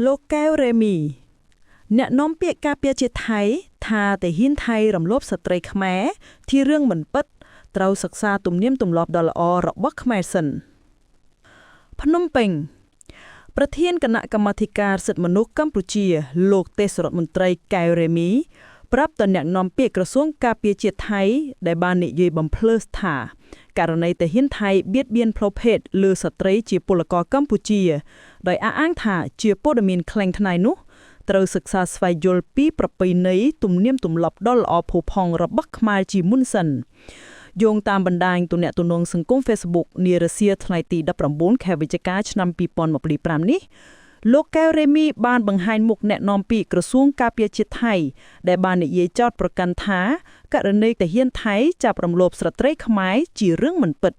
លោកកែវរេមីអ្នកនាំពាក្យការពារជាតិថៃថាតែហ៊ានថៃរំលោភស្ត្រីខ្មែរที่រឿងមិនពិតត្រូវសិក្សាទំនៀមទម្លាប់ដ៏ល្អរបស់ខ្មែរសិនភ្នំពេញប្រធានគណៈកម្មាធិការសិទ្ធិមនុស្សកម្ពុជាលោកទេសរដ្ឋមន្ត្រីកែវរេមីប្រាប់ទៅអ្នកនាំពាក្យក្រសួងការពារជាតិថៃដែលបាននិយាយបំភ្លឺថាករណីទាហានថៃបៀតបៀនផ្លូវភេទលើស្ត្រីជាពលករកម្ពុជាដោយអះអាងថាជាព័ត៌មានក្លែងក្លាយនោះត្រូវសិក្សាស្វែងយល់ពីប្រពៃណីទំនៀមទម្លាប់ដ៏ល្អផូរផង់របស់ខ្មែរជាមុនសិនយោងតាមបណ្ដាញទំនាក់ទំនងសង្គម Facebook នារសៀលថ្ងៃទី19ខែវិច្ឆិកាឆ្នាំ2025នេះលោកកែវរេមីបានបង្ហាញមុខអ្នកនាំពាក្យក្រសួងការពារជាតិថៃដែលបាននិយាយចោទប្រកាន់ថាករណីទាហានថៃចាប់រំលោភស្ត្រីខ្មែរជារឿងមិនពិត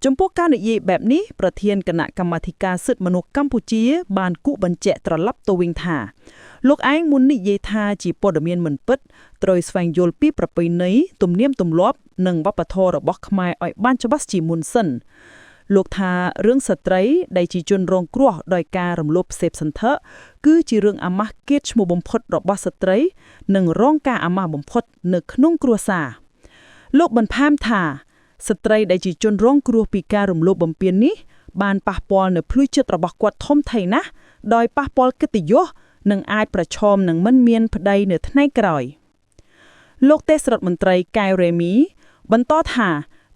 ចំពោះការនិយាយបែបនេះប្រធានគណៈកម្មាធិការសិទ្ធិមនុស្សកម្ពុជាបានគូបញ្ជាក់ត្រឡប់ទៅវិញថាលោកឯងមុននិយាយថាជាព័ត៌មានមិនពិតត្រូវស្វែងយល់ពីប្រពៃណីទំនៀមទម្លាប់និងវប្បធម៌របស់ខ្មែរឲ្យបានច្បាស់ជាមុនសិនលោកថារឿងស្ត្រីដែលជាជនរងគ្រោះដោយការរំលោភសេពសន្ធៈគឺជារឿងអាម៉ាស់កេតឈ្មោះបំផុតរបស់ស្ត្រីនិងរងការអាម៉ាស់បំផុតនៅក្នុងគ្រួសារលោកបន្ថែមថាស្ត្រីដែលជាជនរងគ្រោះពីការរំលោភបំពាននេះបានប៉ះពាល់នៅភ្លុយចិត្តរបស់គាត់ធំធេងណាស់ដោយប៉ះពាល់កិត្តិយសនិងអាចប្រឈមនឹងមិនមានប្តីនៅថ្ងៃក្រោយលោកទេសរដ្ឋមន្ត្រីកែវរេមីបន្តថា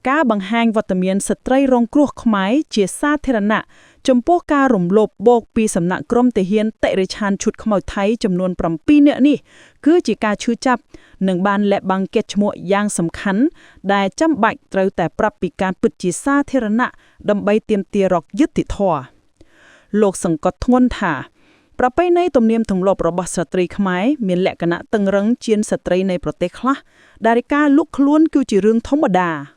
ការបង្ហាញវត្តមានស្ត្រីរងគ្រោះខ្មែរជាសាធារណៈចំពោះការរំលោភបោកពីសំណាក់ក្រុមទាហានតិរិឆានឈុតខ្មៅថៃចំនួន7នាក់នេះគឺជាការឈឺចាប់និងបានលាក់បាំងកេរ្តិ៍ឈ្មោះយ៉ាងសំខាន់ដែលចាំបាច់ត្រូវតែប្រាប់ពីការពិតជាសាធារណៈដើម្បីទាមទាររកយុត្តិធម៌លោកសង្កត់ធ្ងន់ថាប្រពៃណីទំនៀមទម្លាប់របស់ស្ត្រីខ្មែរមានលក្ខណៈតឹងរ៉ឹងជាងស្ត្រីនៃប្រទេសខ្លះដែលការលុកខ្លួនគឺជារឿងធម្មតា